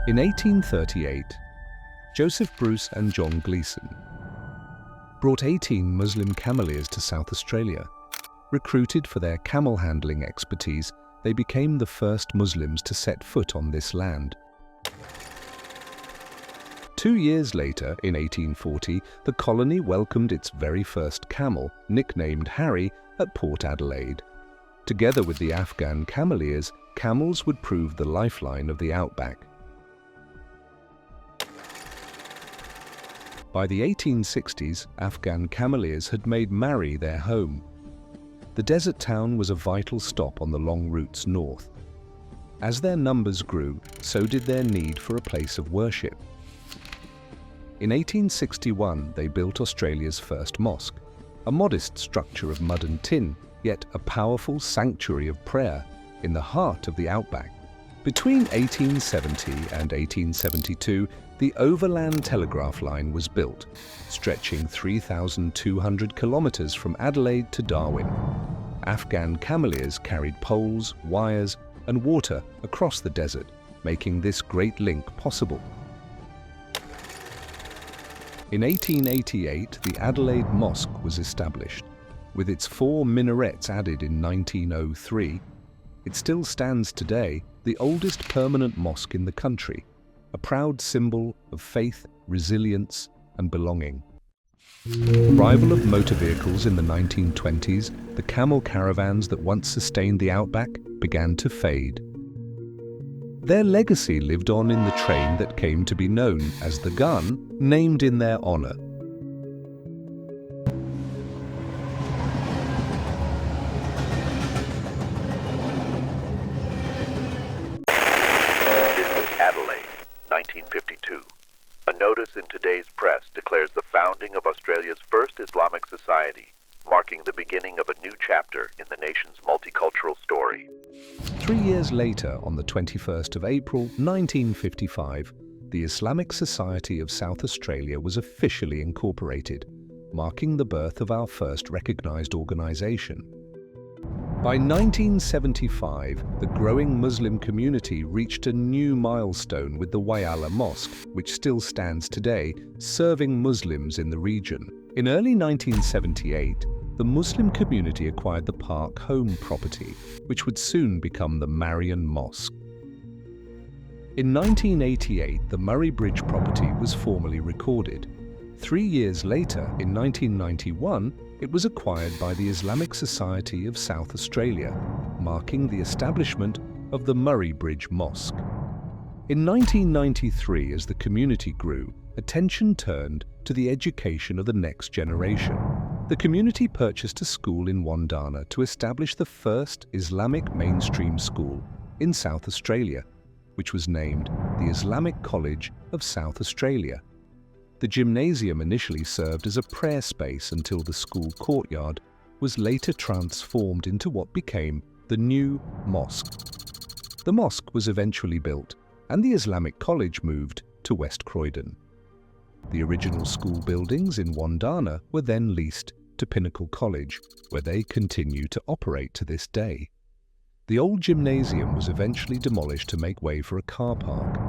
In 1838, Joseph Bruce and John Gleeson brought 18 Muslim cameleers to South Australia. Recruited for their camel handling expertise, they became the first Muslims to set foot on this land. 2 years later, in 1840, the colony welcomed its very first camel, nicknamed Harry, at Port Adelaide. Together with the Afghan cameleers, camels would prove the lifeline of the outback. By the 1860s, Afghan cameleers had made Marri their home. The desert town was a vital stop on the long routes north. As their numbers grew, so did their need for a place of worship. In 1861, they built Australia's first mosque, a modest structure of mud and tin, yet a powerful sanctuary of prayer in the heart of the outback. Between 1870 and 1872, the overland telegraph line was built, stretching 3,200 kilometers from Adelaide to Darwin. Afghan cameleers carried poles, wires, and water across the desert, making this great link possible. In 1888, the Adelaide Mosque was established. With its 4 minarets added in 1903, it still stands today, the oldest permanent mosque in the country, a proud symbol of faith, resilience, and belonging. Arrival of motor vehicles in the 1920s, the camel caravans that once sustained the outback began to fade. Their legacy lived on in the train that came to be known as the Gun, named in their honor. Adelaide, 1952. A notice in today's press declares the founding of Australia's first Islamic society, marking the beginning of a new chapter in the nation's multicultural story. 3 years later, on the 21st of April, 1955, the Islamic Society of South Australia was officially incorporated, marking the birth of our first recognized organization. By 1975, the growing Muslim community reached a new milestone with the Whyalla Mosque, which still stands today, serving Muslims in the region. In early 1978, the Muslim community acquired the Park Home property, which would soon become the Marian Mosque. In 1988, the Murray Bridge property was formally recorded. 3 years later, in 1991, it was acquired by the Islamic Society of South Australia, marking the establishment of the Murray Bridge Mosque. In 1993, as the community grew, attention turned to the education of the next generation. The community purchased a school in Wandana to establish the first Islamic mainstream school in South Australia, which was named the Islamic College of South Australia. The gymnasium initially served as a prayer space until the school courtyard was later transformed into what became the new mosque. The mosque was eventually built, and the Islamic College moved to West Croydon. The original school buildings in Wandana were then leased to Pinnacle College, where they continue to operate to this day. The old gymnasium was eventually demolished to make way for a car park.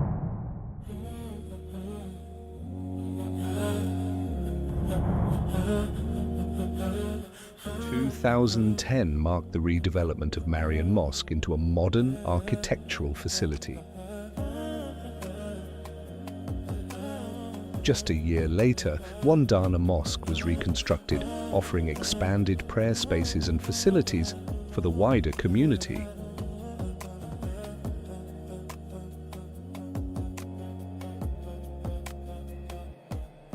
2010 marked the redevelopment of Marian Mosque into a modern architectural facility. Just a year later, Wandana Mosque was reconstructed, offering expanded prayer spaces and facilities for the wider community.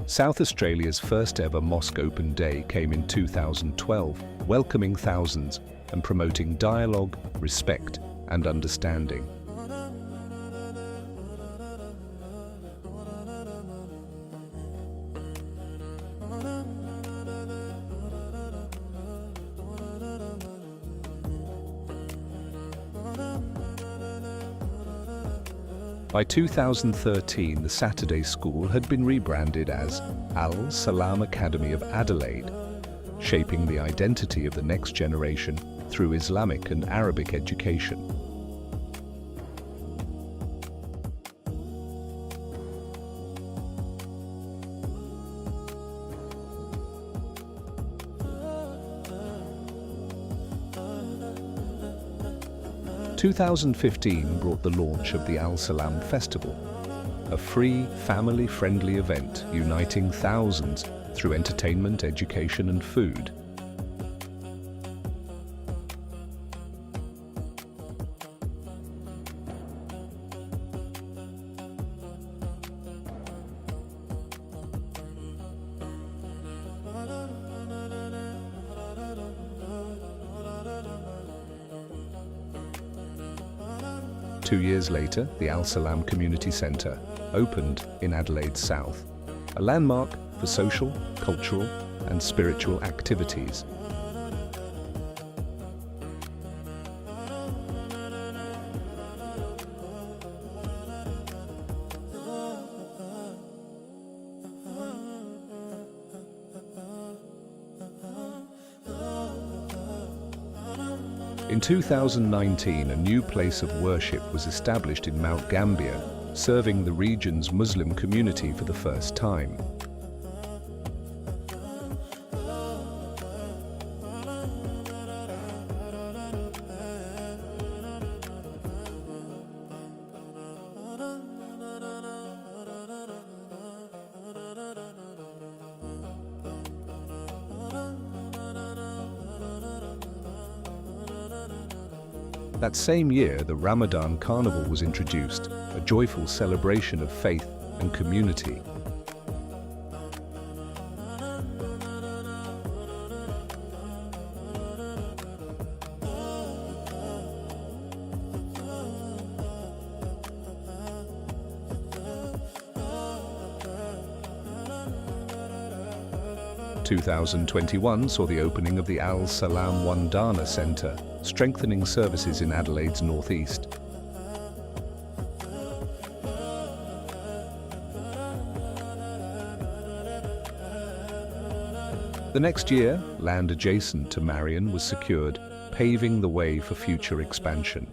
South Australia's first ever Mosque Open Day came in 2012, welcoming thousands and promoting dialogue, respect, and understanding. By 2013, the Saturday School had been rebranded as Al Salam Academy of Adelaide, shaping the identity of the next generation through Islamic and Arabic education. 2015 brought the launch of the Al Salam Festival, a free, family-friendly event uniting thousands through entertainment, education and food. Two years later, the Al Salam Community Centre opened in Adelaide South, a landmark for social, cultural and spiritual activities. In 2019, a new place of worship was established in Mount Gambier, serving the region's Muslim community for the first time. That same year, the Ramadan Carnival was introduced, a joyful celebration of faith and community. In 2021 saw the opening of the Al Salam Wandana Centre, strengthening services in Adelaide's northeast. The next year, land adjacent to Marion was secured, paving the way for future expansion.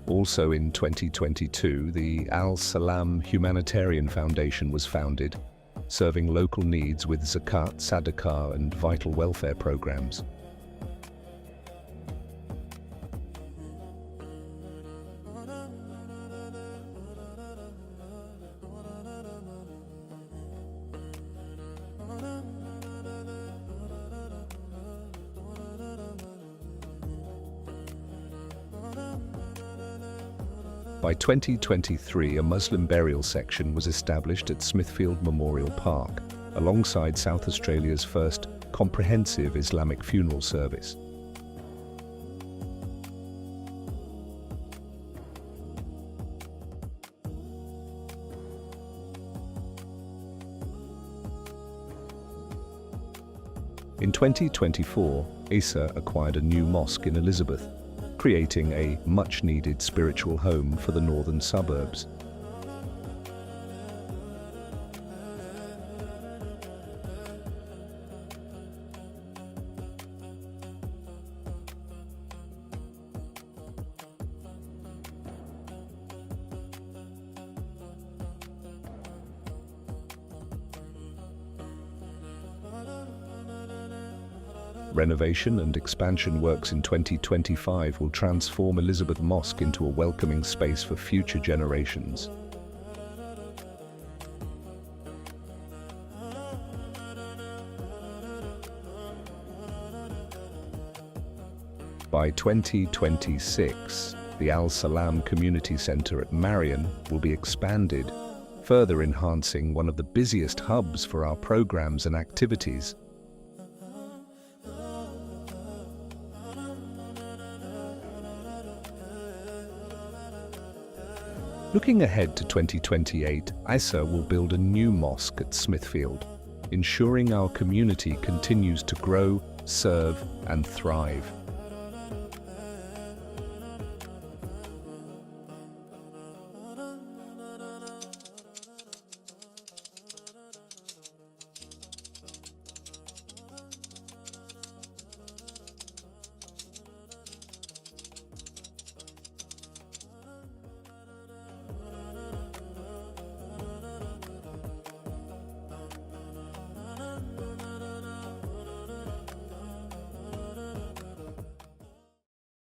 Also in 2022, the Al Salam Humanitarian Foundation was founded, serving local needs with zakat, sadaqah and vital welfare programs. By 2023, a Muslim burial section was established at Smithfield Memorial Park, alongside South Australia's first comprehensive Islamic funeral service. In 2024, ISSA acquired a new mosque in Elizabeth, creating a much-needed spiritual home for the northern suburbs. Renovation and expansion works in 2025 will transform Elizabeth Mosque into a welcoming space for future generations. By 2026, the Al Salam Community Centre at Marion will be expanded, further enhancing one of the busiest hubs for our programs and activities. Looking ahead to 2028, ISSA will build a new mosque at Smithfield, ensuring our community continues to grow, serve and thrive.